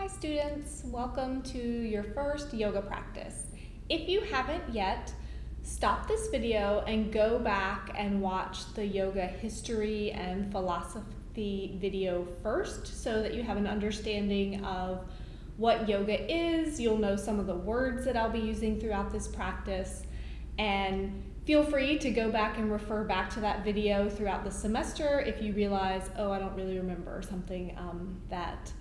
students, welcome to your first yoga practice. If you haven't yet, stop this video and go back and watch the yoga history and philosophy video first so that you have an understanding of what yoga is. You'll know some of the words that I'll be using throughout this practice, and feel free to go back and refer back to that video throughout the semester if you realize, oh, I don't really remember something that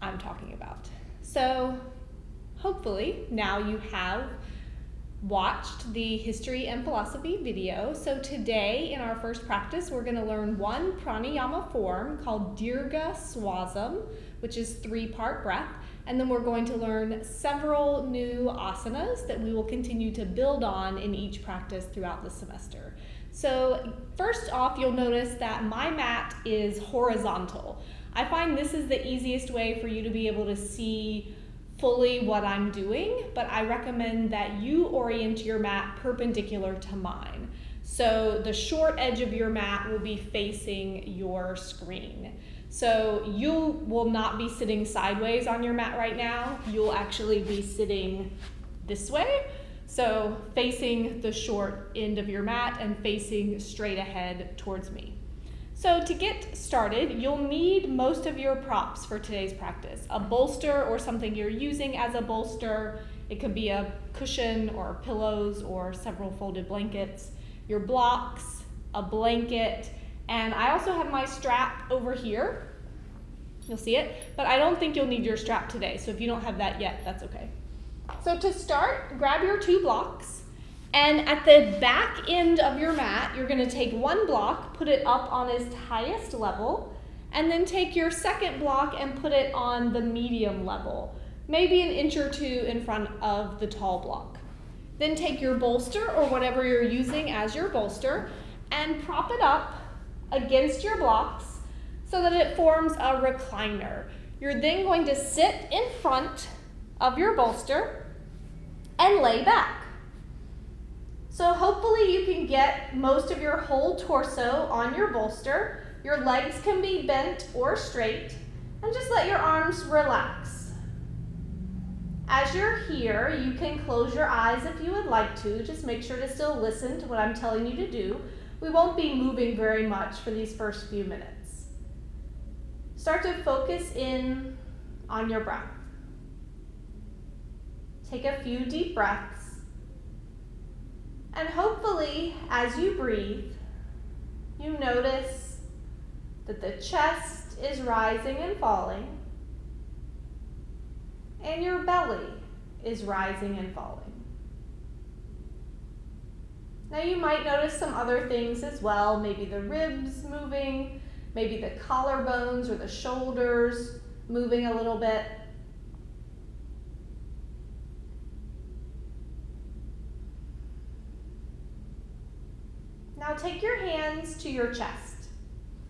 I'm talking about. So hopefully now you have watched the history and philosophy video. So today in our first practice, we're going to learn one pranayama form called Dirga Swasam, which is 3-part breath. And then we're going to learn several new asanas that we will continue to build on in each practice throughout the semester. So first off, you'll notice that my mat is horizontal. I find this is the easiest way for you to be able to see fully what I'm doing, but I recommend that you orient your mat perpendicular to mine. So the short edge of your mat will be facing your screen. So you will not be sitting sideways on your mat right now. You'll actually be sitting this way. So facing the short end of your mat and facing straight ahead towards me. So to get started, you'll need most of your props for today's practice. A bolster or something you're using as a bolster. It could be a cushion or pillows or several folded blankets. Your blocks, a blanket, and I also have my strap over here. You'll see it, but I don't think you'll need your strap today, so if you don't have that yet, that's okay. So to start, grab your 2 blocks, and at the back end of your mat, you're going to take 1 block, put it up on its highest level, and then take your second block and put it on the medium level, maybe an inch or 2 in front of the tall block. Then take your bolster or whatever you're using as your bolster and prop it up against your blocks so that it forms a recliner. You're then going to sit in front of your bolster and lay back. So hopefully you can get most of your whole torso on your bolster. Your legs can be bent or straight, and just let your arms relax. As you're here, you can close your eyes if you would like to. Just make sure to still listen to what I'm telling you to do. We won't be moving very much for these first few minutes. Start to focus in on your breath. Take a few deep breaths. And hopefully, as you breathe, you notice that the chest is rising and falling, and your belly is rising and falling. Now you might notice some other things as well, maybe the ribs moving, maybe the collarbones or the shoulders moving a little bit. Now take your hands to your chest.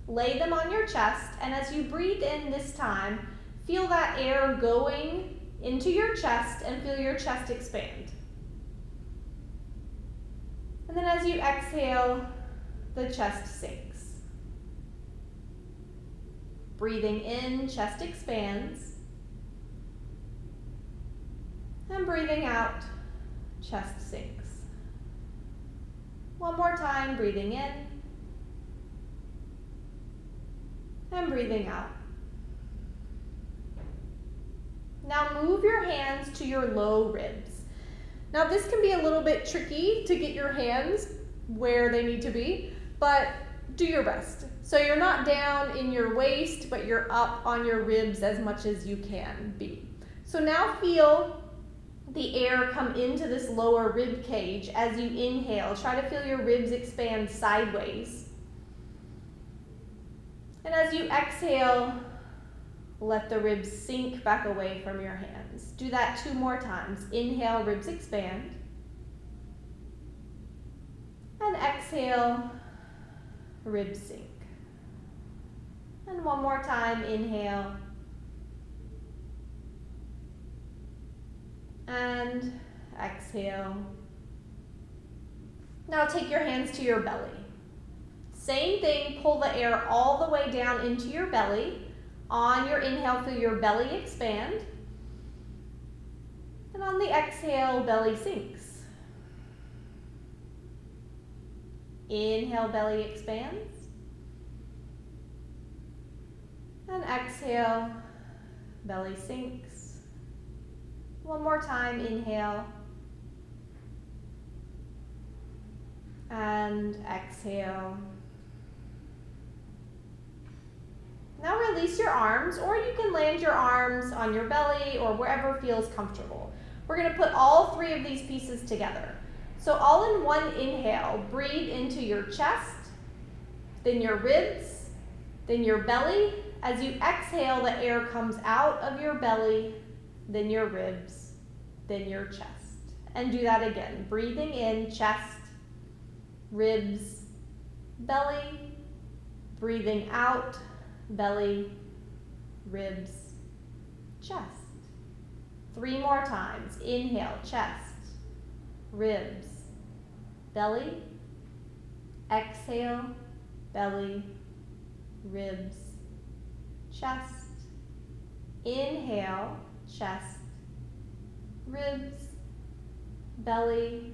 Lay them on your chest, and as you breathe in this time, feel that air going into your chest and feel your chest expand. And then as you exhale, the chest sinks. Breathing in, chest expands. And breathing out, chest sinks. One more time, breathing in and breathing out. Now move your hands to your low ribs. Now this can be a little bit tricky to get your hands where they need to be, but do your best. So you're not down in your waist, but you're up on your ribs as much as you can be. So now feel the air come into this lower rib cage as you inhale. Try to feel your ribs expand sideways. And as you exhale, let the ribs sink back away from your hands. Do that 2 more times. Inhale, ribs expand. And exhale, ribs sink. And one more time, inhale. And exhale. Now take your hands to your belly. Same thing, pull the air all the way down into your belly. On your inhale, feel your belly expand. And on the exhale, belly sinks. Inhale, belly expands. And exhale, belly sinks. One more time, inhale. And exhale. Now release your arms, or you can land your arms on your belly or wherever feels comfortable. We're going to put all three of these pieces together. So all in one inhale, breathe into your chest, then your ribs, then your belly. As you exhale, the air comes out of your belly, then your ribs, then your chest. And do that again. Breathing in, chest, ribs, belly. Breathing out, belly, ribs, chest. 3 more times. Inhale, chest, ribs, belly. Exhale, belly, ribs, chest. Inhale, chest, ribs, belly.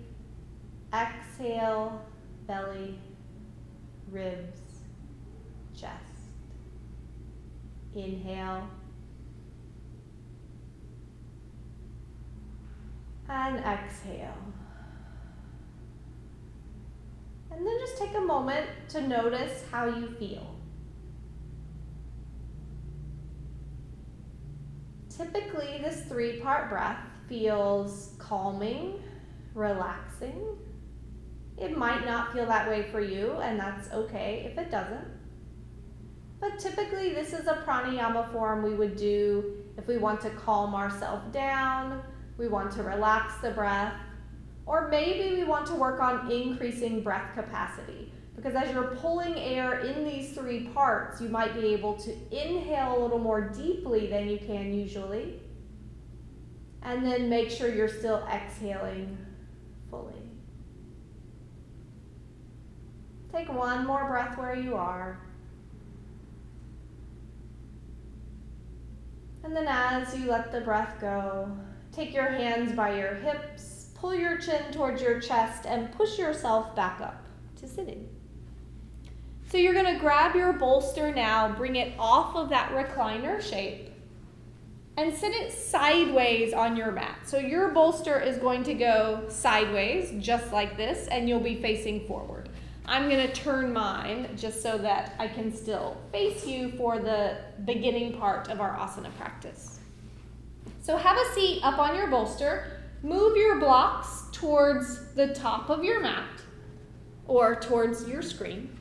Exhale, belly, ribs, chest. Inhale. And exhale. And then just take a moment to notice how you feel. Typically, this 3-part breath feels calming, relaxing. It might not feel that way for you, and that's okay if it doesn't. But typically, this is a pranayama form we would do if we want to calm ourselves down, we want to relax the breath, or maybe we want to work on increasing breath capacity. Because as you're pulling air in these 3 parts, you might be able to inhale a little more deeply than you can usually. And then make sure you're still exhaling fully. Take one more breath where you are. And then as you let the breath go, take your hands by your hips, pull your chin towards your chest, and push yourself back up to sitting. So you're going to grab your bolster now, bring it off of that recliner shape, and sit it sideways on your mat. So your bolster is going to go sideways, just like this, and you'll be facing forward. I'm going to turn mine just so that I can still face you for the beginning part of our asana practice. So have a seat up on your bolster. Move your blocks towards the top of your mat or towards your screen.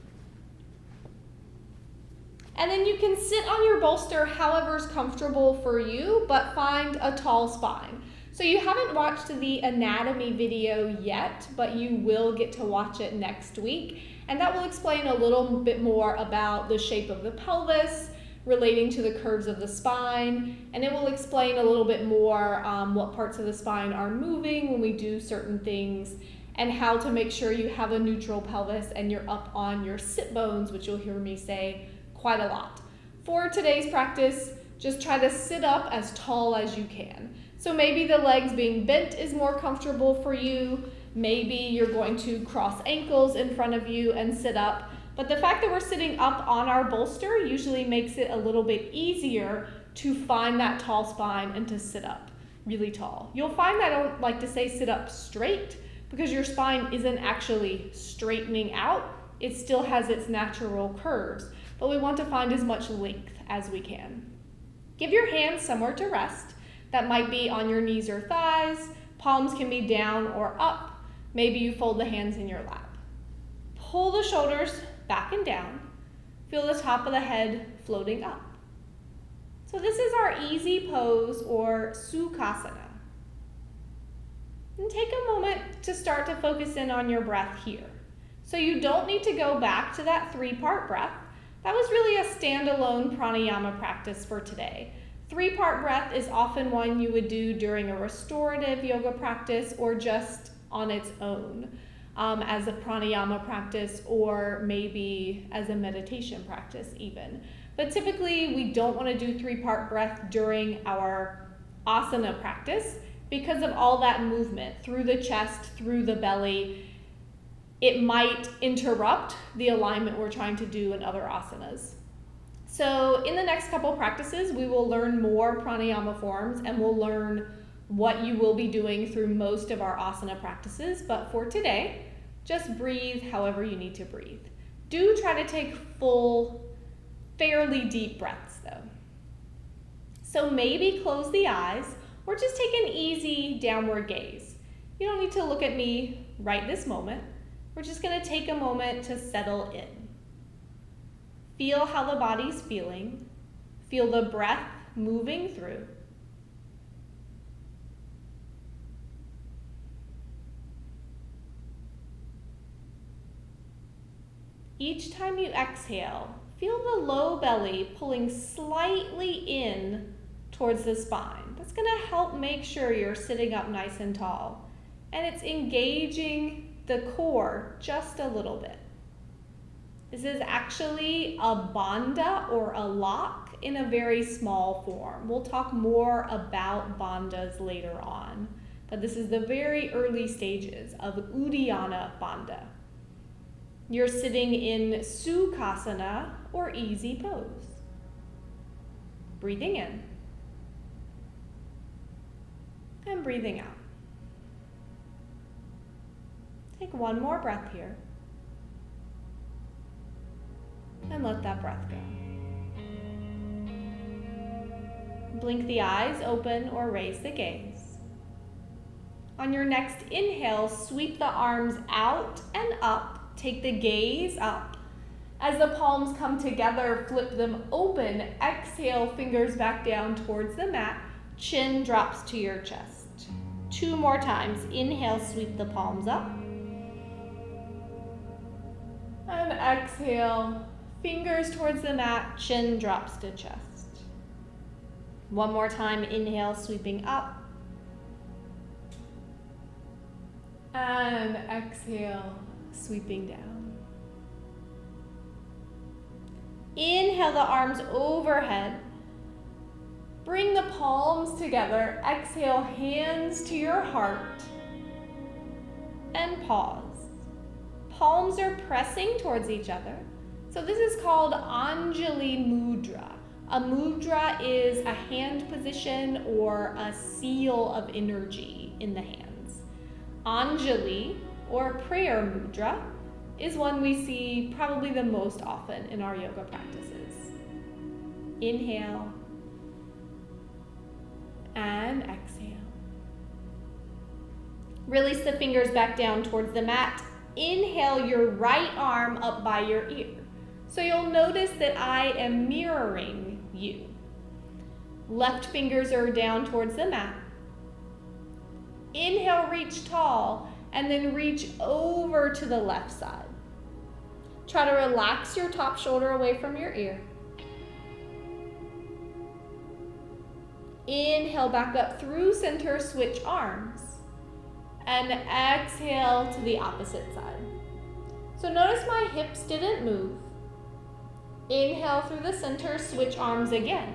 And then you can sit on your bolster however's comfortable for you, but find a tall spine. So you haven't watched the anatomy video yet, but you will get to watch it next week. And that will explain a little bit more about the shape of the pelvis, relating to the curves of the spine, and it will explain a little bit more what parts of the spine are moving when we do certain things, and how to make sure you have a neutral pelvis and you're up on your sit bones, which you'll hear me say quite a lot. For today's practice, just try to sit up as tall as you can. So maybe the legs being bent is more comfortable for you. Maybe you're going to cross ankles in front of you and sit up. But the fact that we're sitting up on our bolster usually makes it a little bit easier to find that tall spine and to sit up really tall. You'll find that I don't like to say sit up straight because your spine isn't actually straightening out. It still has its natural curves, but we want to find as much length as we can. Give your hands somewhere to rest. That might be on your knees or thighs. Palms can be down or up. Maybe you fold the hands in your lap. Pull the shoulders back and down. Feel the top of the head floating up. So this is our easy pose, or Sukhasana. And take a moment to start to focus in on your breath here. So you don't need to go back to that 3-part breath. That was really a standalone pranayama practice for today. 3-part breath is often one you would do during a restorative yoga practice or just on its own as a pranayama practice, or maybe as a meditation practice even. But typically we don't want to do 3-part breath during our asana practice because of all that movement through the chest, through the belly. It might interrupt the alignment we're trying to do in other asanas. So in the next couple practices, we will learn more pranayama forms and we'll learn what you will be doing through most of our asana practices. But for today, just breathe however you need to breathe. Do try to take full, fairly deep breaths though. So maybe close the eyes or just take an easy downward gaze. You don't need to look at me right this moment. We're just going to take a moment to settle in. Feel how the body's feeling. Feel the breath moving through. Each time you exhale, feel the low belly pulling slightly in towards the spine. That's going to help make sure you're sitting up nice and tall. And it's engaging the core just a little bit. This is actually a bandha or a lock in a very small form. We'll talk more about bandhas later on, but this is the very early stages of Uddiyana Bandha. You're sitting in Sukhasana or easy pose. Breathing in and breathing out. Take one more breath here. And let that breath go. Blink the eyes open or raise the gaze. On your next inhale, sweep the arms out and up. Take the gaze up. As the palms come together, flip them open. Exhale, fingers back down towards the mat. Chin drops to your chest. 2 more times. Inhale, sweep the palms up. And exhale, fingers towards the mat, chin drops to chest. 1 more time, inhale, sweeping up. And exhale, sweeping down. Inhale the arms overhead. Bring the palms together. Exhale, hands to your heart. And pause. Palms are pressing towards each other. So this is called Anjali Mudra. A mudra is a hand position or a seal of energy in the hands. Anjali, or prayer mudra, is one we see probably the most often in our yoga practices. Inhale and exhale. Release the fingers back down towards the mat. Inhale your right arm up by your ear. So you'll notice that I am mirroring you. Left fingers are down towards the mat. Inhale, reach tall, and then reach over to the left side. Try to relax your top shoulder away from your ear. Inhale back up through center, switch arms. And exhale to the opposite side. So notice my hips didn't move. Inhale through the center, switch arms again.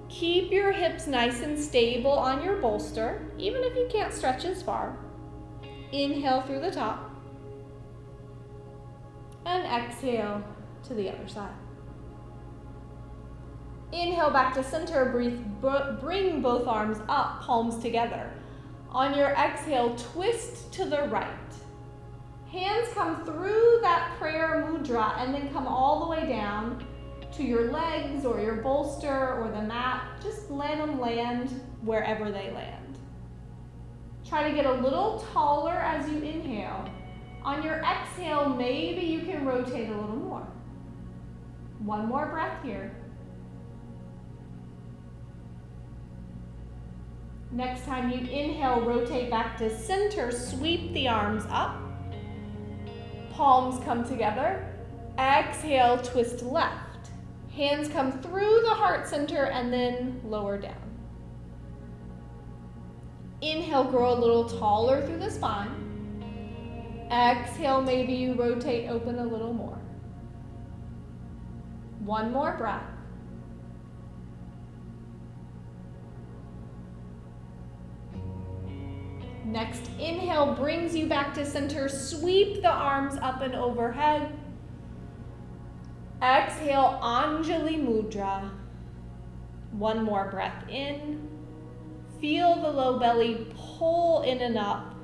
Keep your hips nice and stable on your bolster, even if you can't stretch as far. Inhale through the top. And exhale to the other side. Inhale back to center, bring both arms up, palms together. On your exhale, twist to the right. Hands come through that prayer mudra and then come all the way down to your legs or your bolster or the mat. Just let them land wherever they land. Try to get a little taller as you inhale. On your exhale, maybe you can rotate a little more. 1 more breath here. Next time you inhale, rotate back to center, sweep the arms up. Palms come together. Exhale, twist left. Hands come through the heart center and then lower down. Inhale, grow a little taller through the spine. Exhale, maybe you rotate open a little more. One more breath. Next inhale brings you back to center. Sweep the arms up and overhead. Exhale, Anjali Mudra. One more breath in. Feel the low belly pull in and up.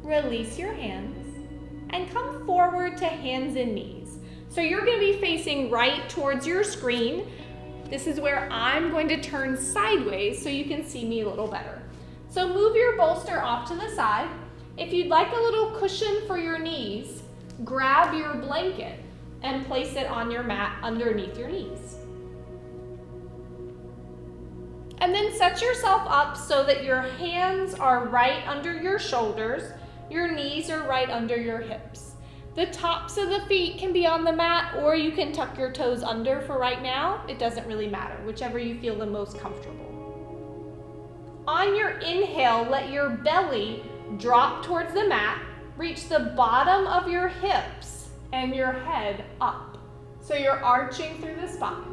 Release your hands and come forward to hands and knees. So you're going to be facing right towards your screen. This is where I'm going to turn sideways so you can see me a little better. So move your bolster off to the side. If you'd like a little cushion for your knees, grab your blanket and place it on your mat underneath your knees. And then set yourself up so that your hands are right under your shoulders, your knees are right under your hips. The tops of the feet can be on the mat, or you can tuck your toes under for right now. It doesn't really matter, whichever you feel the most comfortable. On your inhale, let your belly drop towards the mat, reach the bottom of your hips and your head up. So you're arching through the spine.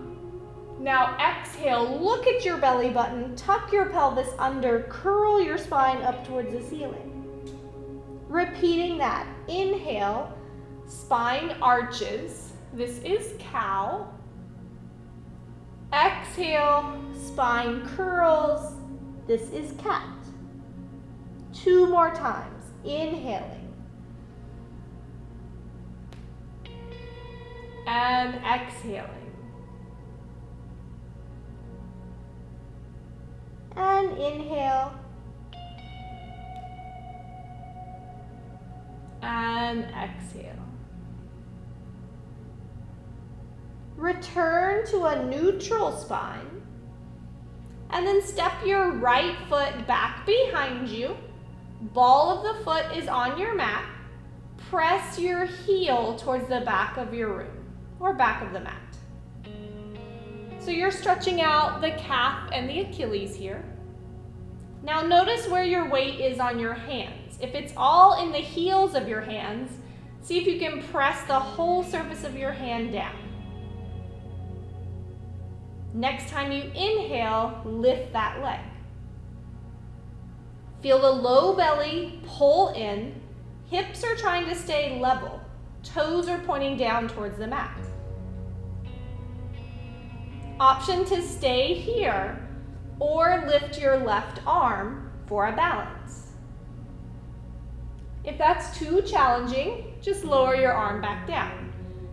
Now exhale, look at your belly button, tuck your pelvis under, curl your spine up towards the ceiling. Repeating that, inhale, spine arches. This is cow. Exhale, spine curls. This is cat. 2 more times, inhaling. And exhaling. And inhale. And exhale. Return to a neutral spine. And then step your right foot back behind you. Ball of the foot is on your mat. Press your heel towards the back of your room or back of the mat. So you're stretching out the calf and the Achilles here. Now notice where your weight is on your hands. If it's all in the heels of your hands, see if you can press the whole surface of your hand down. Next time you inhale, lift that leg. Feel the low belly pull in. Hips are trying to stay level. Toes are pointing down towards the mat. Option to stay here or lift your left arm for a balance. If that's too challenging, just lower your arm back down.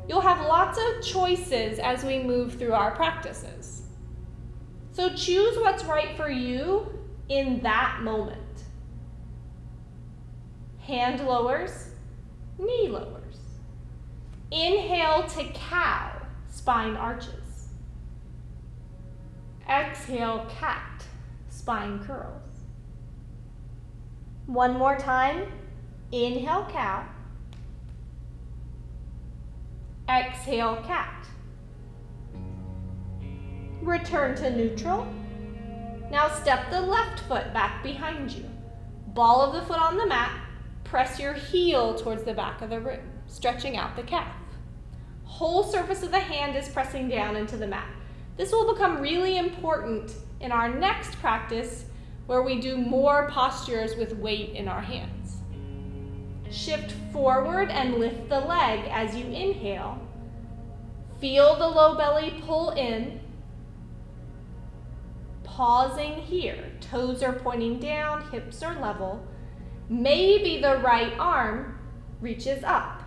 You'll have lots of choices as we move through our practices. So choose what's right for you in that moment. Hand lowers, knee lowers. Inhale to cow, spine arches. Exhale, cat, spine curls. One more time. Inhale, cow. Exhale, cat. Return to neutral. Now step the left foot back behind you. Ball of the foot on the mat. Press your heel towards the back of the room, stretching out the calf. Whole surface of the hand is pressing down into the mat. This will become really important in our next practice where we do more postures with weight in our hands. Shift forward and lift the leg as you inhale. Feel the low belly pull in. Pausing here. Toes are pointing down, hips are level. Maybe the right arm reaches up.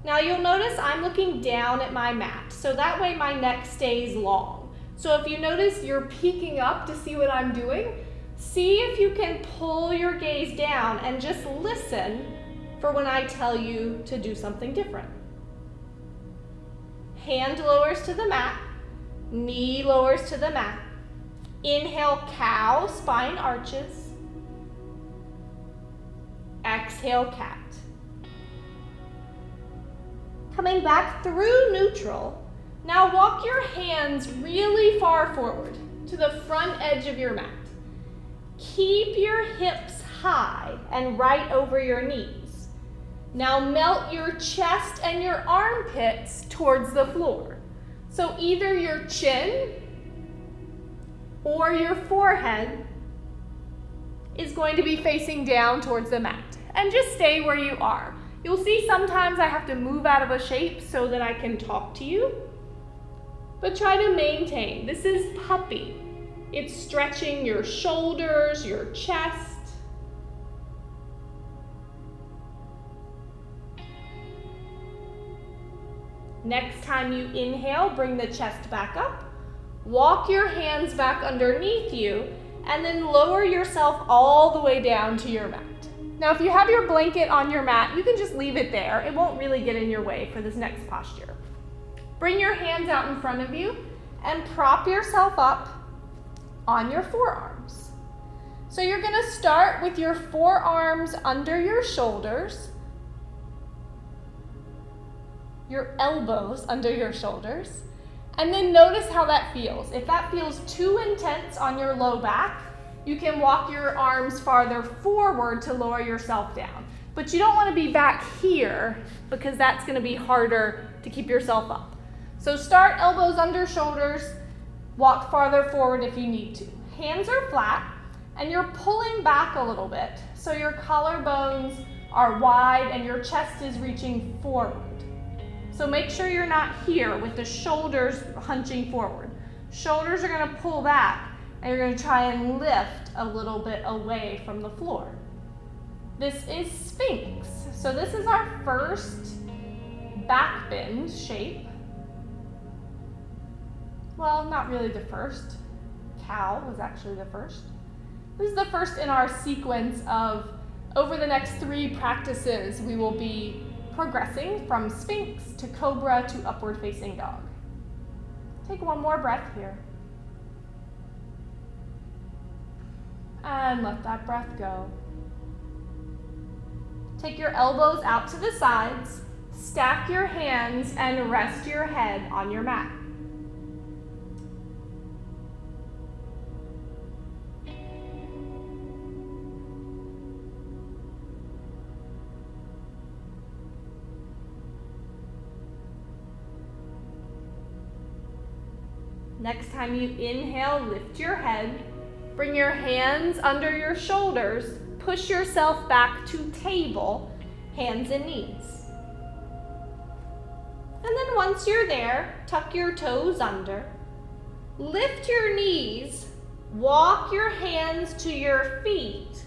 Now you'll notice I'm looking down at my mat, so that way my neck stays long. So if you notice you're peeking up to see what I'm doing, see if you can pull your gaze down and just listen for when I tell you to do something different. Hand lowers to the mat, knee lowers to the mat. Inhale, cow, spine arches. Exhale, cat. Coming back through neutral, now walk your hands really far forward to the front edge of your mat. Keep your hips high and right over your knees. Now melt your chest and your armpits towards the floor. So either your chin or your forehead is going to be facing down towards the mat. And just stay where you are. You'll see sometimes I have to move out of a shape so that I can talk to you. But try to maintain. This is puppy. It's stretching your shoulders, your chest. Next time you inhale, bring the chest back up. Walk your hands back underneath you, and then lower yourself all the way down to your mat. Now, if you have your blanket on your mat, you can just leave it there. It won't really get in your way for this next posture. Bring your hands out in front of you and prop yourself up on your forearms. So you're gonna start with your forearms under your shoulders, your elbows under your shoulders, and then notice how that feels. If that feels too intense on your low back, you can walk your arms farther forward to lower yourself down. But you don't want to be back here because that's going to be harder to keep yourself up. So start elbows under shoulders, walk farther forward if you need to. Hands are flat and you're pulling back a little bit. So your collarbones are wide and your chest is reaching forward. So make sure you're not here with the shoulders hunching forward. Shoulders are going to pull back. And you're going to try and lift a little bit away from the floor. This is Sphinx. So this is our first back bend shape. Well, not really the first. Cow was actually the first. This is the first in our sequence of, over the next 3 practices, we will be progressing from Sphinx to Cobra to Upward Facing Dog. Take one more breath here. And let that breath go. Take your elbows out to the sides, stack your hands, and rest your head on your mat. Next time you inhale, lift your head. Bring your hands under your shoulders, push yourself back to table, hands and knees. And then once you're there, tuck your toes under, lift your knees, walk your hands to your feet,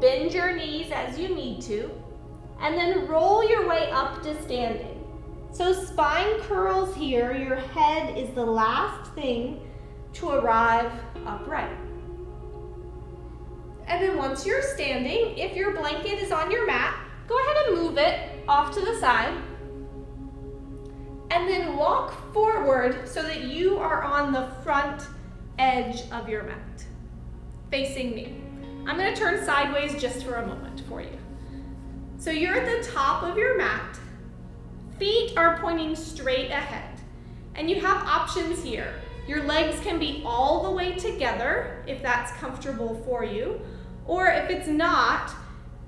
bend your knees as you need to, and then roll your way up to standing. So spine curls here, your head is the last thing to arrive upright. And then once you're standing, if your blanket is on your mat, go ahead and move it off to the side. And then walk forward so that you are on the front edge of your mat, facing me. I'm going to turn sideways just for a moment for you. So you're at the top of your mat. Feet are pointing straight ahead. And you have options here. Your legs can be all the way together if that's comfortable for you. Or if it's not,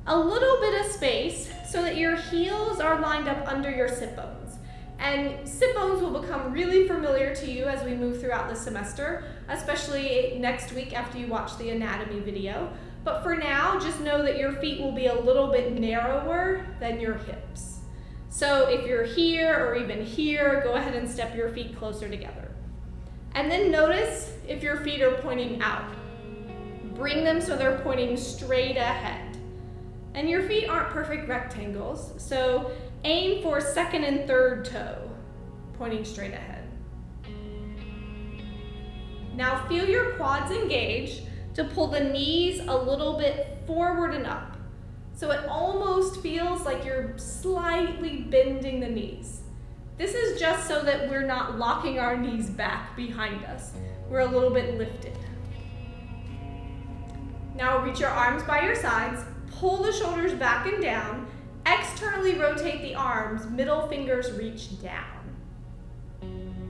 a little bit of space so that your heels are lined up under your sit bones. And sit bones will become really familiar to you as we move throughout the semester, especially next week after you watch the anatomy video. But for now, just know that your feet will be a little bit narrower than your hips. So if you're here or even here, go ahead and step your feet closer together. And then notice if your feet are pointing out. Bring them so they're pointing straight ahead. And your feet aren't perfect rectangles, so aim for second and third toe, pointing straight ahead. Now feel your quads engage to pull the knees a little bit forward and up. So it almost feels like you're slightly bending the knees. This is just so that we're not locking our knees back behind us. We're a little bit lifted. Now reach your arms by your sides, pull the shoulders back and down, externally rotate the arms, middle fingers reach down.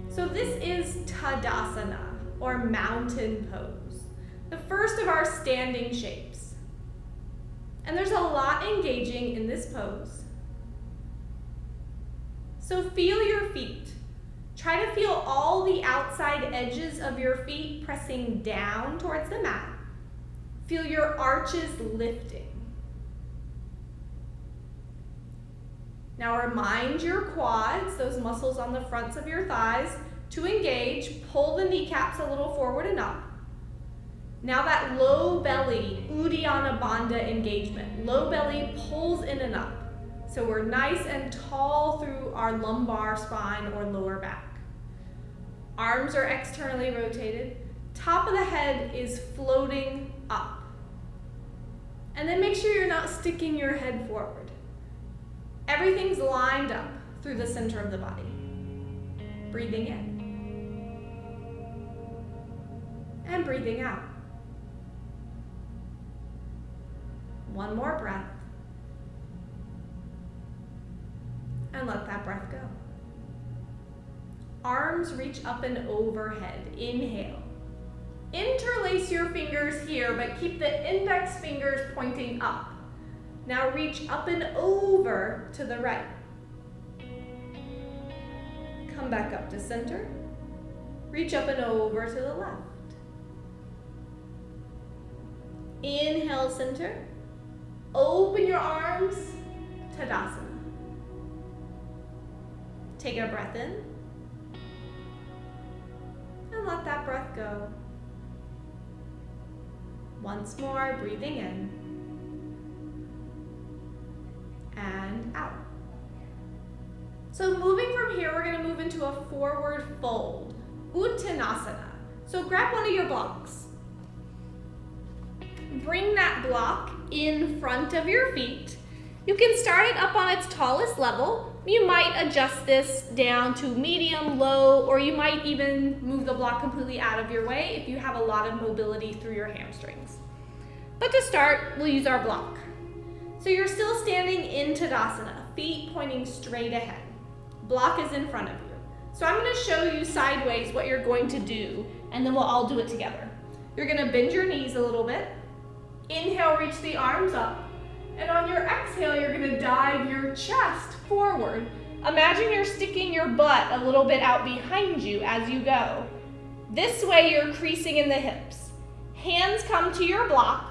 So this is Tadasana, or mountain pose, the first of our standing shapes. And there's a lot engaging in this pose. So feel your feet. Try to feel all the outside edges of your feet pressing down towards the mat. Feel your arches lifting. Now remind your quads, those muscles on the fronts of your thighs, to engage. Pull the kneecaps a little forward and up. Now that low belly, Uddiyana Bandha engagement. Low belly pulls in and up. So we're nice and tall through our lumbar spine or lower back. Arms are externally rotated. Top of the head is floating up. And then make sure you're not sticking your head forward. Everything's lined up through the center of the body. Breathing in. And breathing out. One more breath. And let that breath go. Arms reach up and overhead. Inhale. Interlace your fingers here, but keep the index fingers pointing up. Now reach up and over to the right. Come back up to center. Reach up and over to the left. Inhale, center. Open your arms, Tadasana. Take a breath in. And let that breath go. Once more, breathing in. And out. So moving from here, we're going to move into a forward fold, Uttanasana. So grab one of your blocks. Bring that block in front of your feet. You can start it up on its tallest level. You might adjust this down to medium, low, or you might even move the block completely out of your way if you have a lot of mobility through your hamstrings. But to start, we'll use our block. So you're still standing in Tadasana, feet pointing straight ahead. Block is in front of you. So I'm going to show you sideways what you're going to do, and then we'll all do it together. You're going to bend your knees a little bit. Inhale, reach the arms up. And on your exhale, you're going to dive your chest forward. Imagine you're sticking your butt a little bit out behind you as you go. This way, you're creasing in the hips. Hands come to your block.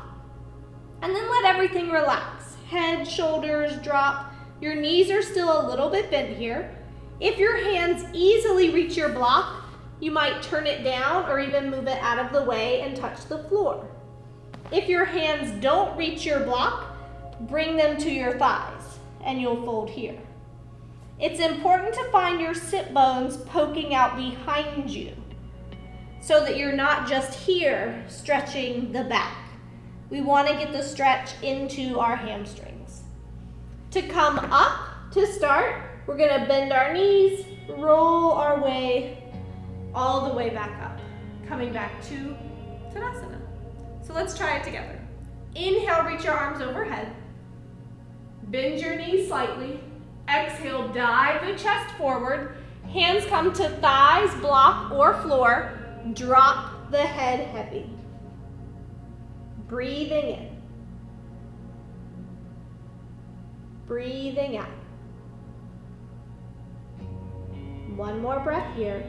And then let everything relax. Head, shoulders drop. Your knees are still a little bit bent here. If your hands easily reach your block, you might turn it down or even move it out of the way and touch the floor. If your hands don't reach your block, bring them to your thighs and you'll fold here. It's important to find your sit bones poking out behind you so that you're not just here stretching the back. We want to get the stretch into our hamstrings. To come up, to start, we're going to bend our knees, roll our way all the way back up, coming back to Tadasana. So let's try it together. Inhale, reach your arms overhead. Bend your knees slightly. Exhale, dive the chest forward. Hands come to thighs, block, or floor. Drop the head heavy. Breathing in. Breathing out. One more breath here.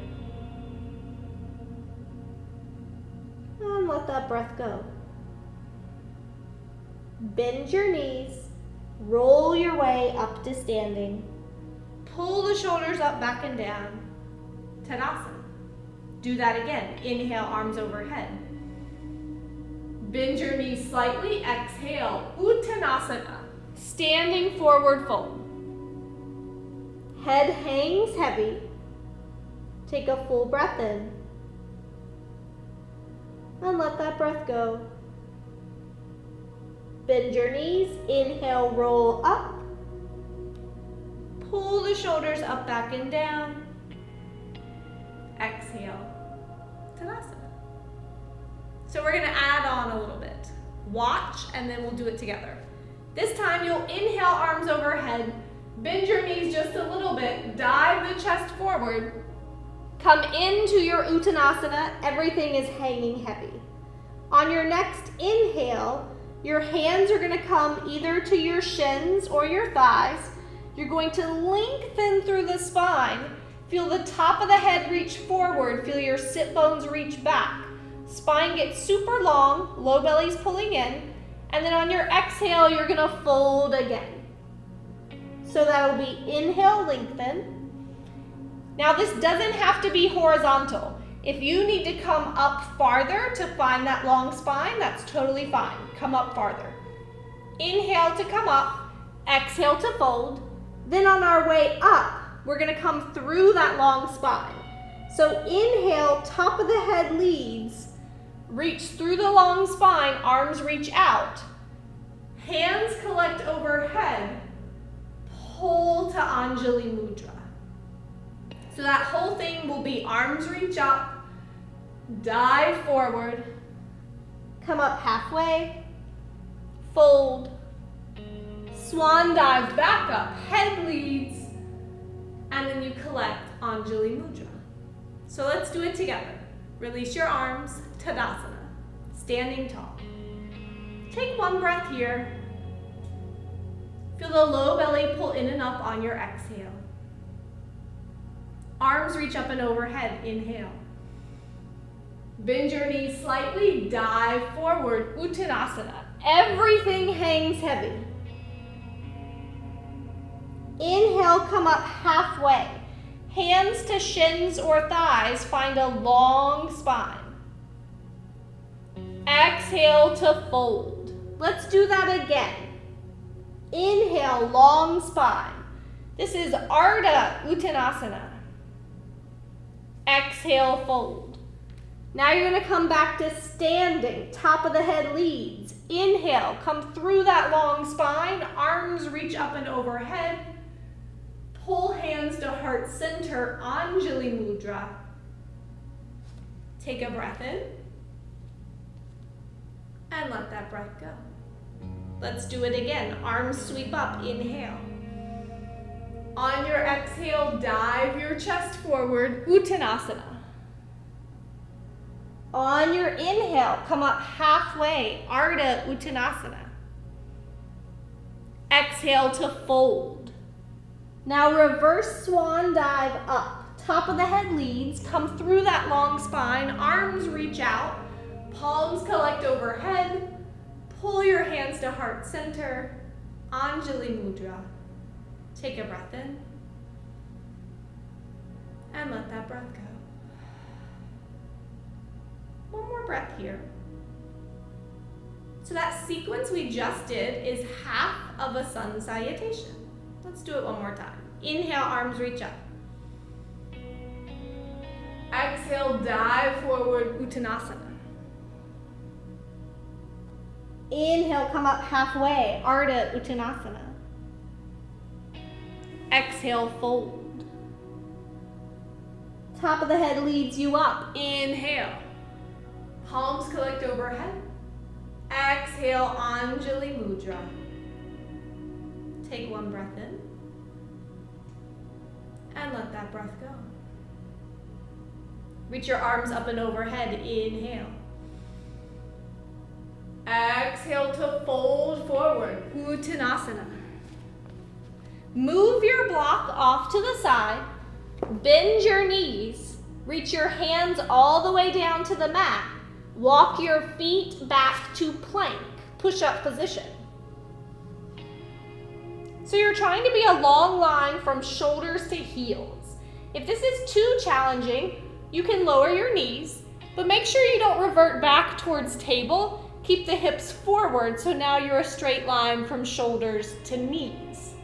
And let that breath go. Bend your knees. Roll your way up to standing. Pull the shoulders up, back, and down. Tadasana. Do that again. Inhale, arms overhead. Bend your knees slightly. Exhale, Uttanasana. Standing forward fold. Head hangs heavy. Take a full breath in. And let that breath go. Bend your knees. Inhale, roll up. Pull the shoulders up, back, and down. Exhale, Tadasana. So we're going to add on a little bit. Watch, and then we'll do it together. This time you'll inhale, arms overhead. Bend your knees just a little bit. Dive the chest forward. Come into your Uttanasana. Everything is hanging heavy. On your next inhale, your hands are going to come either to your shins or your thighs. You're going to lengthen through the spine. Feel the top of the head reach forward. Feel your sit bones reach back. Spine gets super long, low belly's pulling in, and then on your exhale, you're gonna fold again. So that'll be inhale, lengthen. Now this doesn't have to be horizontal. If you need to come up farther to find that long spine, that's totally fine. Come up farther. Inhale to come up, exhale to fold. Then on our way up, we're gonna come through that long spine. So inhale, top of the head leads, reach through the long spine, arms reach out. Hands collect overhead, pull to Anjali Mudra. So that whole thing will be arms reach up, dive forward, come up halfway, fold, swan dive back up, head leads, and then you collect Anjali Mudra. So let's do it together. Release your arms, Tadasana, standing tall. Take one breath here. Feel the low belly pull in and up on your exhale. Arms reach up and overhead, inhale. Bend your knees slightly, dive forward, Uttanasana. Everything hangs heavy. Inhale, come up halfway. Hands to shins or thighs, find a long spine. Exhale to fold. Let's do that again. Inhale, long spine. This is Ardha Uttanasana. Exhale, fold. Now you're gonna come back to standing, top of the head leads. Inhale, come through that long spine, arms reach up and overhead. Pull hands to heart center, Anjali Mudra. Take a breath in. And let that breath go. Let's do it again. Arms sweep up, inhale. On your exhale, dive your chest forward, Uttanasana. On your inhale, come up halfway, Ardha Uttanasana. Exhale to fold. Now reverse swan dive up. Top of the head leads, come through that long spine, arms reach out, palms collect overhead, pull your hands to heart center, Anjali Mudra. Take a breath in, and let that breath go. One more breath here. So that sequence we just did is half of a sun salutation. Let's do it one more time. Inhale, arms reach up. Exhale, dive forward, Uttanasana. Inhale, come up halfway, Ardha Uttanasana. Exhale, fold. Top of the head leads you up. Inhale. Palms collect overhead. Exhale, Anjali Mudra. Take one breath in. And let that breath go. Reach your arms up and overhead. Inhale. Exhale to fold forward. Uttanasana. Move your block off to the side. Bend your knees. Reach your hands all the way down to the mat. Walk your feet back to plank, push-up position. So you're trying to be a long line from shoulders to heels. If this is too challenging, you can lower your knees, but make sure you don't revert back towards table. Keep the hips forward so now you're a straight line from shoulders to knees.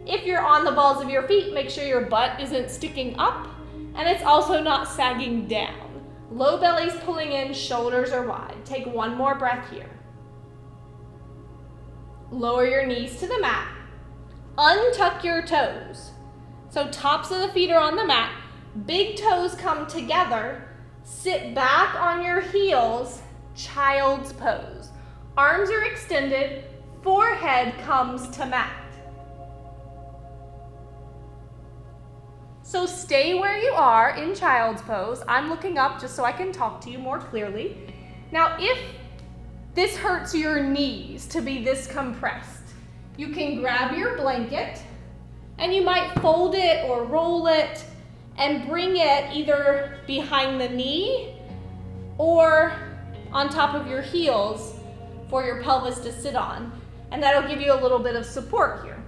If you're on the balls of your feet, make sure your butt isn't sticking up and it's also not sagging down. Low belly's pulling in, shoulders are wide. Take one more breath here. Lower your knees to the mat. Untuck your toes. So tops of the feet are on the mat. Big toes come together. Sit back on your heels, child's pose. Arms are extended, forehead comes to mat. So stay where you are in child's pose. I'm looking up just so I can talk to you more clearly. Now, if this hurts your knees to be this compressed, you can grab your blanket And you might fold it or roll it and bring it either behind the knee or on top of your heels for your pelvis to sit on. And that'll give you a little bit of support here.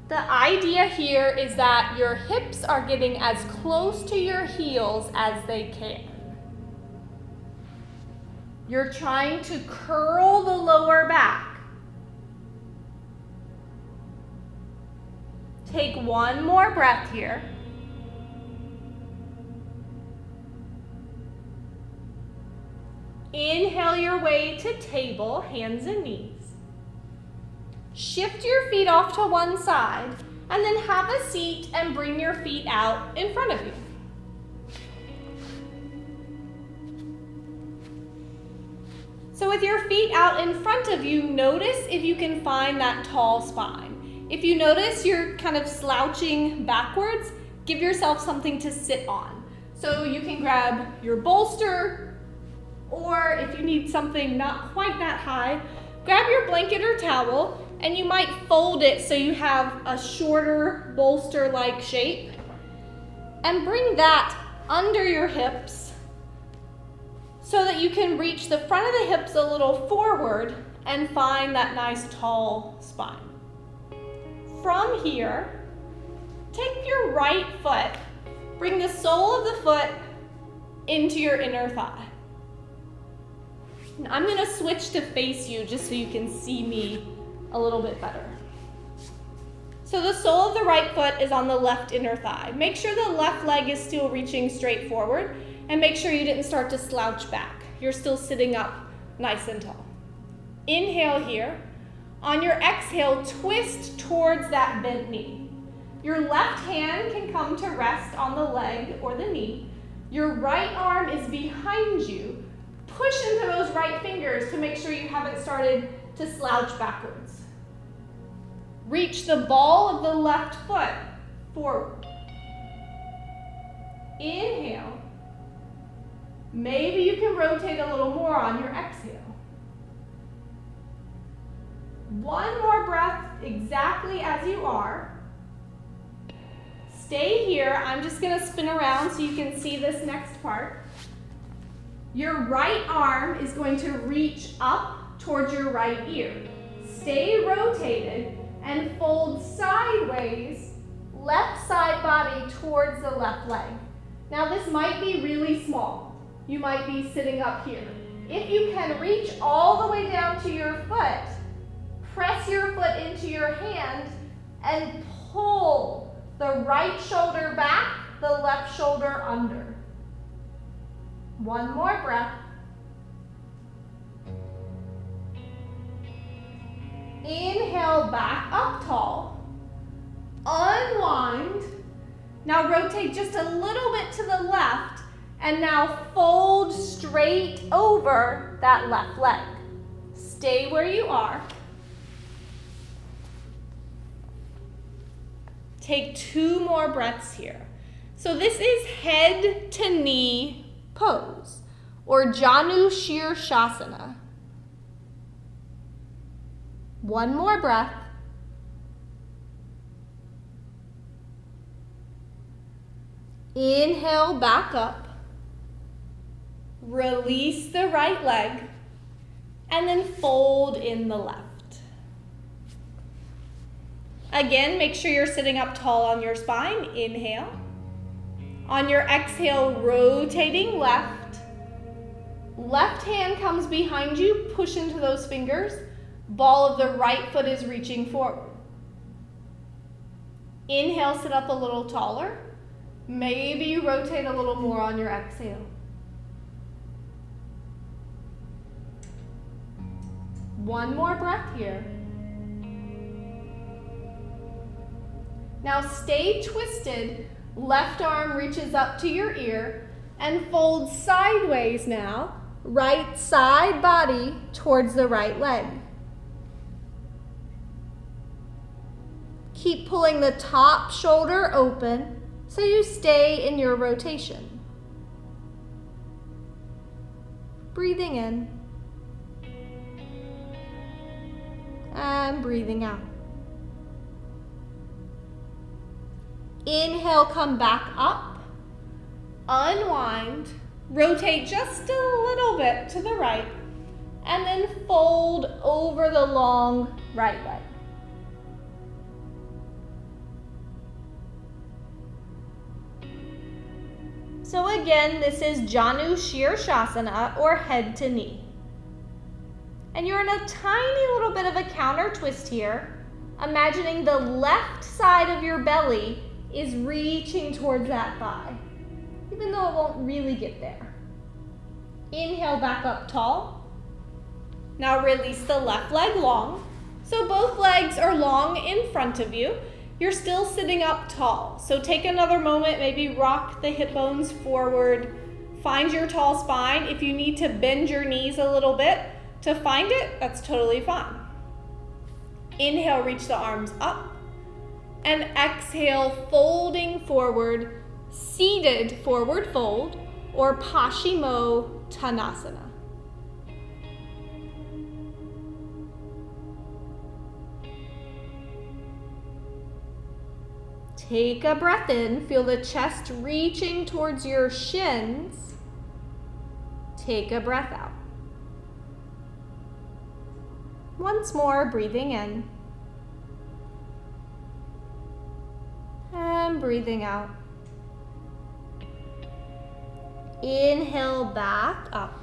The idea here is that your hips are getting as close to your heels as they can. You're trying to curl the lower back. Take one more breath here. Inhale your way to table, hands and knees. Shift your feet off to one side and then have a seat and bring your feet out in front of you. So with your feet out in front of you, notice if you can find that tall spine. If you notice you're kind of slouching backwards, give yourself something to sit on. So you can grab your bolster, or if you need something not quite that high, grab your blanket or towel, and you might fold it so you have a shorter bolster-like shape. And bring that under your hips so that you can reach the front of the hips a little forward and find that nice tall spine. From here, take your right foot, bring the sole of the foot into your inner thigh. I'm going to switch to face you just so you can see me a little bit better. So the sole of the right foot is on the left inner thigh. Make sure the left leg is still reaching straight forward, and make sure you didn't start to slouch back. You're still sitting up nice and tall. Inhale here. On your exhale, twist towards that bent knee. Your left hand can come to rest on the leg or the knee. Your right arm is behind you. Push into those right fingers to make sure you haven't started to slouch backwards. Reach the ball of the left foot forward. Inhale. Maybe you can rotate a little more on your exhale. One more breath exactly as you are. Stay here. I'm just going to spin around so you can see this next part. Your right arm is going to reach up towards your right ear. Stay rotated and fold sideways, left side body towards the left leg. Now this might be really small. You might be sitting up here. If you can reach all the way down to your foot, press your foot into your hand and pull the right shoulder back, the left shoulder under. One more breath. Inhale back up tall. Unwind. Now rotate just a little bit to the left and now fold straight over that left leg. Stay where you are. Take 2 more breaths here. So this is head to knee pose, or Janu Shirshasana. One more breath. Inhale back up. Release the right leg, and then fold in the left. Again, make sure you're sitting up tall on your spine. Inhale. On your exhale, rotating left. Left hand comes behind you, push into those fingers. Ball of the right foot is reaching forward. Inhale, sit up a little taller. Maybe you rotate a little more on your exhale. One more breath here. Now stay twisted. Left arm reaches up to your ear and fold sideways now. Right side body towards the right leg. Keep pulling the top shoulder open so you stay in your rotation. Breathing in And breathing out. Inhale, come back up. Unwind. Rotate just a little bit to the right. And then fold over the long right leg. So again, this is Janu Shirshasana, or head to knee. And you're in a tiny little bit of a counter twist here, imagining the left side of your belly is reaching towards that thigh, even though it won't really get there. Inhale, back up tall. Now release the left leg long. So both legs are long in front of you. You're still sitting up tall. So take another moment, maybe rock the hip bones forward. Find your tall spine. If you need to bend your knees a little bit to find it, that's totally fine. Inhale, reach the arms up. And exhale, folding forward, seated forward fold, or Paschimottanasana. Take a breath in, feel the chest reaching towards your shins. Take a breath out. Once more, breathing in. And breathing out. Inhale, back up.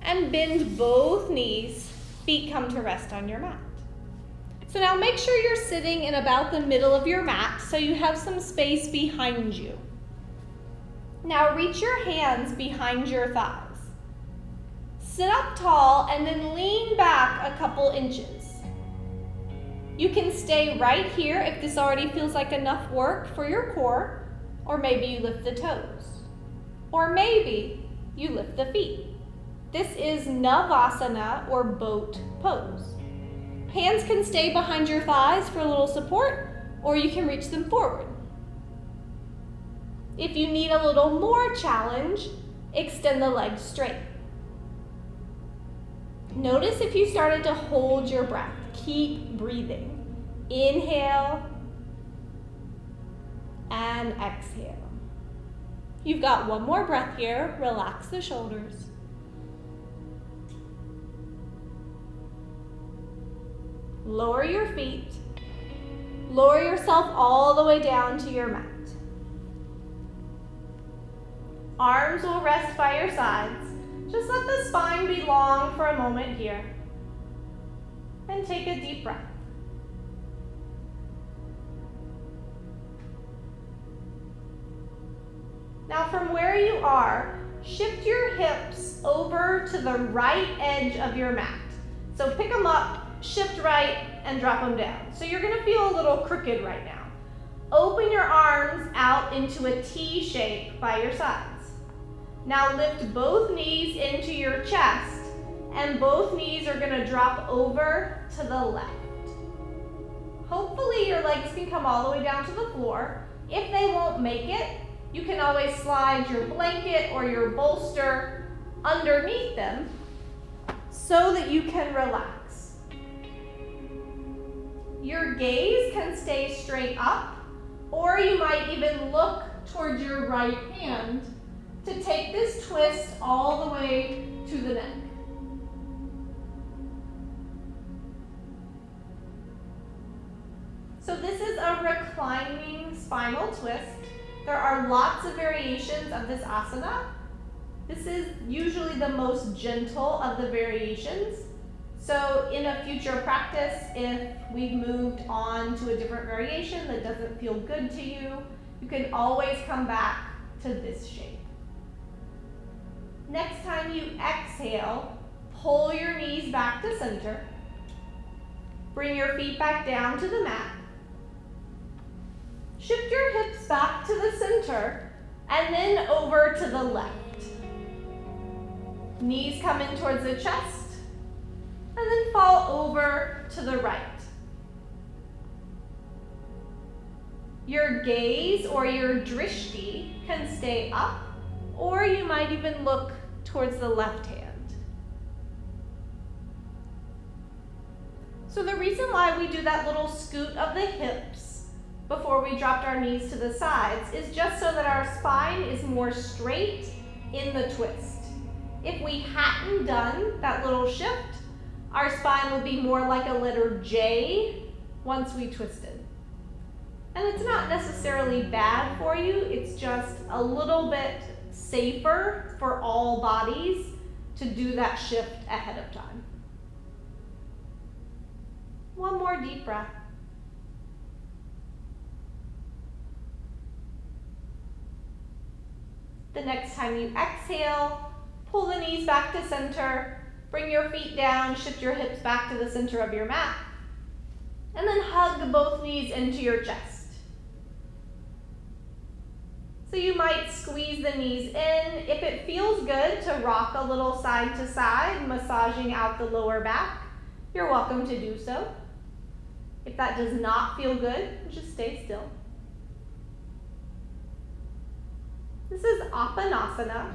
And bend both knees. Feet come to rest on your mat. So now make sure you're sitting in about the middle of your mat so you have some space behind you. Now reach your hands behind your thighs. Sit up tall and then lean back a couple inches. You can stay right here if this already feels like enough work for your core, or maybe you lift the toes, or maybe you lift the feet. This is Navasana, or boat pose. Hands can stay behind your thighs for a little support, or you can reach them forward. If you need a little more challenge, extend the legs straight. Notice if you started to hold your breath. Keep breathing. Inhale and exhale. You've got one more breath here. Relax the shoulders. Lower your feet. Lower yourself all the way down to your mat. Arms will rest by your sides. Just let the spine be long for a moment here. And take a deep breath. Now from where you are, shift your hips over to the right edge of your mat. So pick them up, shift right, and drop them down. So you're gonna feel a little crooked right now. Open your arms out into a T shape by your sides. Now lift both knees into your chest, and both knees are gonna drop over to the left. Hopefully your legs can come all the way down to the floor. If they won't make it, you can always slide your blanket or your bolster underneath them so that you can relax. Your gaze can stay straight up, or you might even look towards your right hand to take this twist all the way to the neck. So this is a reclining spinal twist. There are lots of variations of this asana. This is usually the most gentle of the variations. So in a future practice, if we've moved on to a different variation that doesn't feel good to you, you can always come back to this shape. Next time you exhale, pull your knees back to center. Bring your feet back down to the mat. Shift your hips back to the center and then over to the left. Knees come in towards the chest and then fall over to the right. Your gaze or your drishti can stay up, or you might even look towards the left hand. So the reason why we do that little scoot of the hips before we dropped our knees to the sides is just so that our spine is more straight in the twist. If we hadn't done that little shift, our spine would be more like a letter J once we twisted. And it's not necessarily bad for you, it's just a little bit safer for all bodies to do that shift ahead of time. One more deep breath. The next time you exhale, pull the knees back to center, bring your feet down, shift your hips back to the center of your mat, and then hug both knees into your chest. So you might squeeze the knees in. If it feels good to rock a little side to side, massaging out the lower back, you're welcome to do so. If that does not feel good, just stay still. This is Apanasana,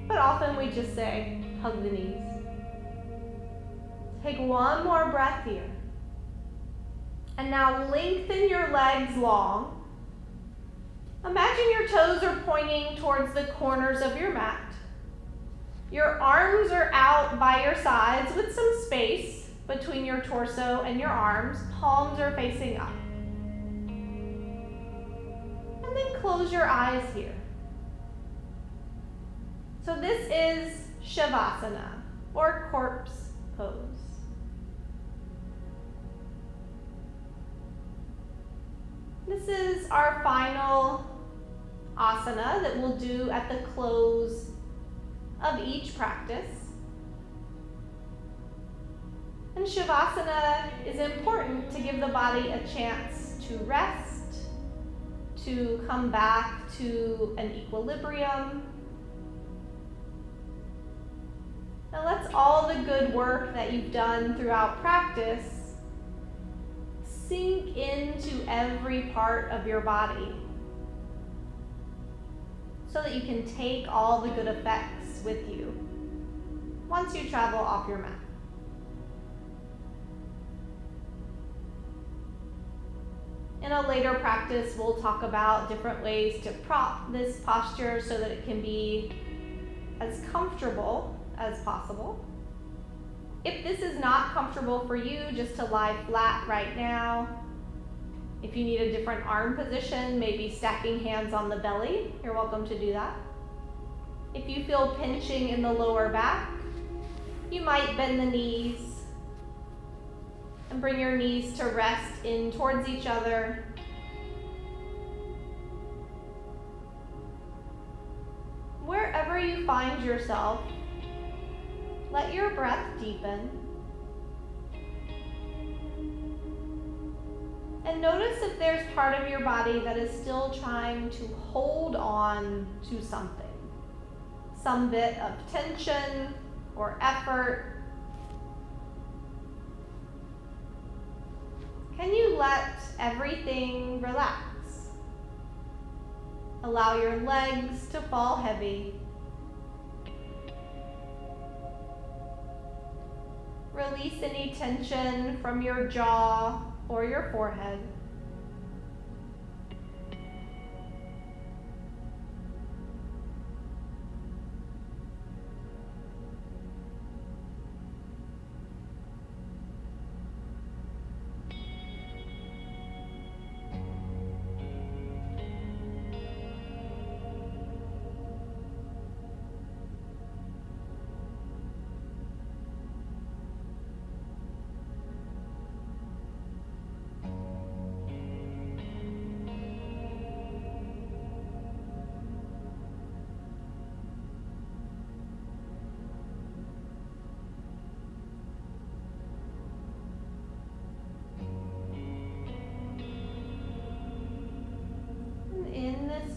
but often we just say, hug the knees. Take one more breath here. And now lengthen your legs long. Imagine your toes are pointing towards the corners of your mat. Your arms are out by your sides with some space between your torso and your arms. Palms are facing up. And then close your eyes here. So this is Shavasana, or corpse pose. This is our final asana that we'll do at the close of each practice. And Shavasana is important to give the body a chance to rest, to come back to an equilibrium. Now let's all the good work that you've done throughout practice sink into every part of your body so that you can take all the good effects with you once you travel off your mat. In a later practice, we'll talk about different ways to prop this posture so that it can be as comfortable as possible. If this is not comfortable for you, just to lie flat right now. If you need a different arm position, maybe stacking hands on the belly, you're welcome to do that. If you feel pinching in the lower back, you might bend the knees and bring your knees to rest in towards each other. Wherever you find yourself, let your breath deepen. And notice if there's part of your body that is still trying to hold on to something. Some bit of tension or effort. Can you let everything relax? Allow your legs to fall heavy. Release any tension from your jaw or your forehead.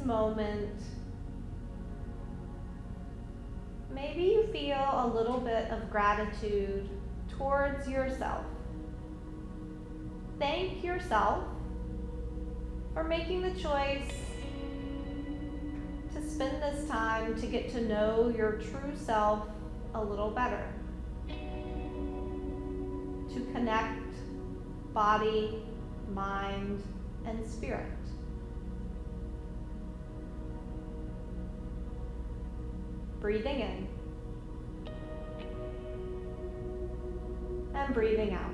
Moment, maybe you feel a little bit of gratitude towards yourself. Thank yourself for making the choice to spend this time to get to know your true self a little better. to connect body, mind, and spirit. Breathing in and breathing out.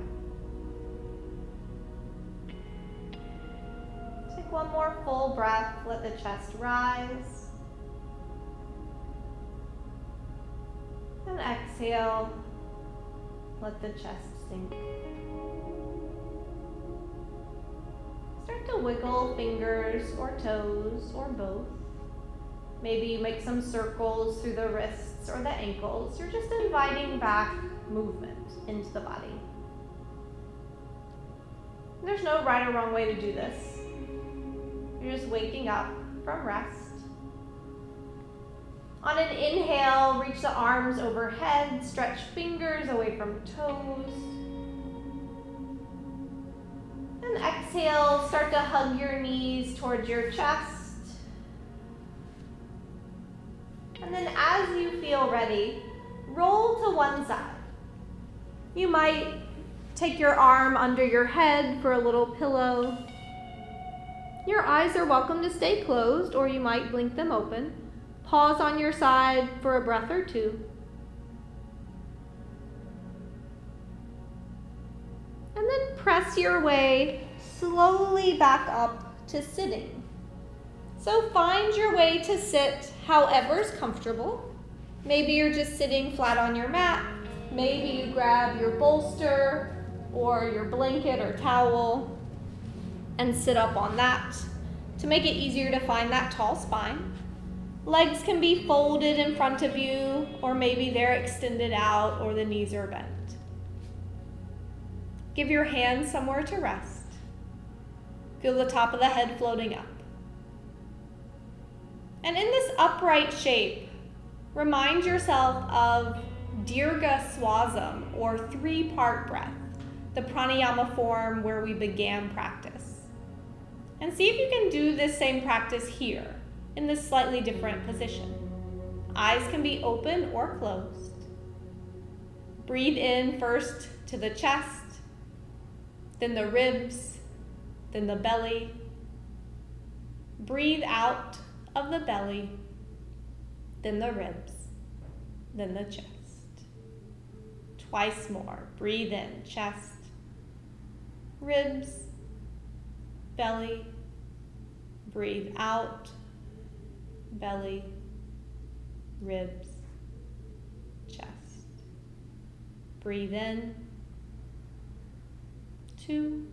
Take one more full breath, let the chest rise. And exhale, let the chest sink. Start to wiggle fingers or toes or both. Maybe you make some circles through the wrists or the ankles. You're just inviting back movement into the body. There's no right or wrong way to do this. You're just waking up from rest. On an inhale, reach the arms overhead, stretch fingers away from toes. And exhale, start to hug your knees towards your chest. And then as you feel ready, roll to one side. You might take your arm under your head for a little pillow. Your eyes are welcome to stay closed, or you might blink them open. Pause on your side for a breath or two. And then press your way slowly back up to sitting. So find your way to sit however's comfortable. Maybe you're just sitting flat on your mat. Maybe you grab your bolster or your blanket or towel and sit up on that to make it easier to find that tall spine. Legs can be folded in front of you, or maybe they're extended out or the knees are bent. Give your hands somewhere to rest. Feel the top of the head floating up. And in this upright shape, remind yourself of Dirga Swasam, or 3-part breath, the pranayama form where we began practice. And see if you can do this same practice here, in this slightly different position. Eyes can be open or closed. Breathe in first to the chest, then the ribs, then the belly. Breathe out of the belly, then the ribs, then the chest. Twice more. Breathe in, chest, ribs, belly. Breathe out, belly, ribs, chest. Breathe in, 2,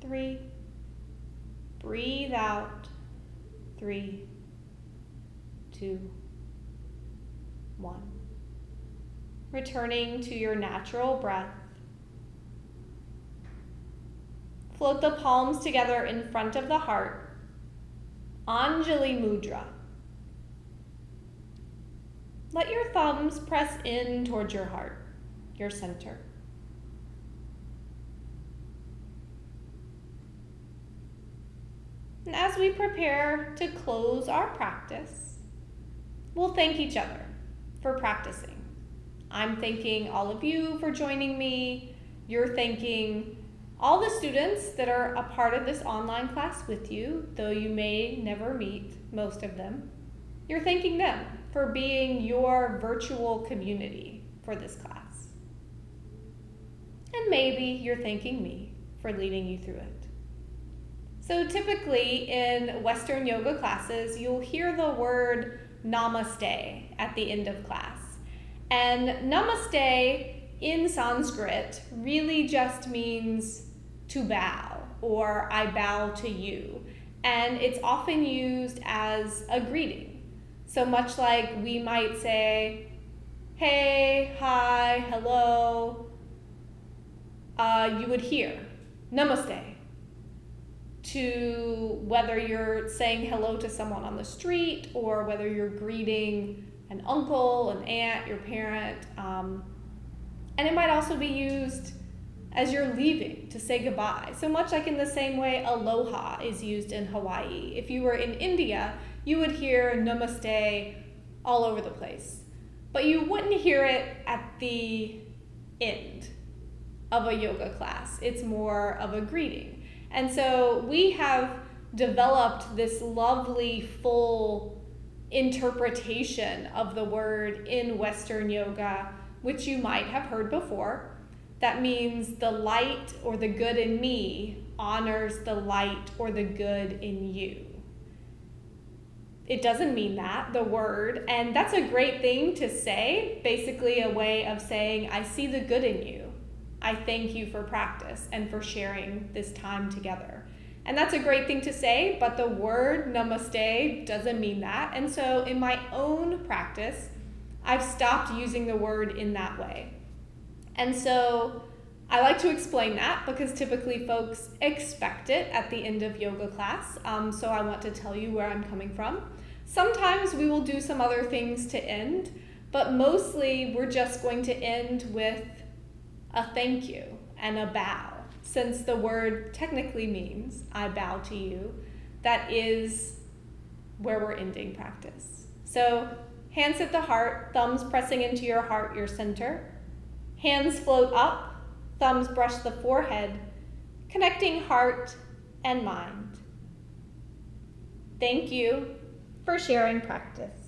3. Breathe out, 3, 2, 1. Returning to your natural breath. Float the palms together in front of the heart. Anjali Mudra. Let your thumbs press in towards your heart, your center. And as we prepare to close our practice, we'll thank each other for practicing. I'm thanking all of you for joining me. You're thanking all the students that are a part of this online class with you, though you may never meet most of them. You're thanking them for being your virtual community for this class. And maybe you're thanking me for leading you through it. So typically in Western yoga classes, you'll hear the word namaste at the end of class. And namaste in Sanskrit really just means to bow, or I bow to you. And it's often used as a greeting. So much like we might say, hey, hi, hello, you would hear namaste. To whether you're saying hello to someone on the street or whether you're greeting an uncle, an aunt, your parent. And it might also be used as you're leaving to say goodbye. So much like in the same way aloha is used in Hawaii. If you were in India, you would hear namaste all over the place. But you wouldn't hear it at the end. of a yoga class. It's more of a greeting. And so we have developed this lovely full interpretation of the word in Western yoga, which you might have heard before. That means the light or the good in me honors the light or the good in you. It doesn't mean that, the word, and that's a great thing to say, basically a way of saying, I see the good in you. I thank you for practice and for sharing this time together. And that's a great thing to say, but the word namaste doesn't mean that. And so in my own practice, I've stopped using the word in that way. And so I like to explain that because typically folks expect it at the end of yoga class. So I want to tell you where I'm coming from. Sometimes we will do some other things to end, but mostly we're just going to end with a thank you and a bow. Since the word technically means I bow to you, that is where we're ending practice. So hands at the heart, thumbs pressing into your heart, your center. Hands float up, thumbs brush the forehead, connecting heart and mind. Thank you for sharing practice.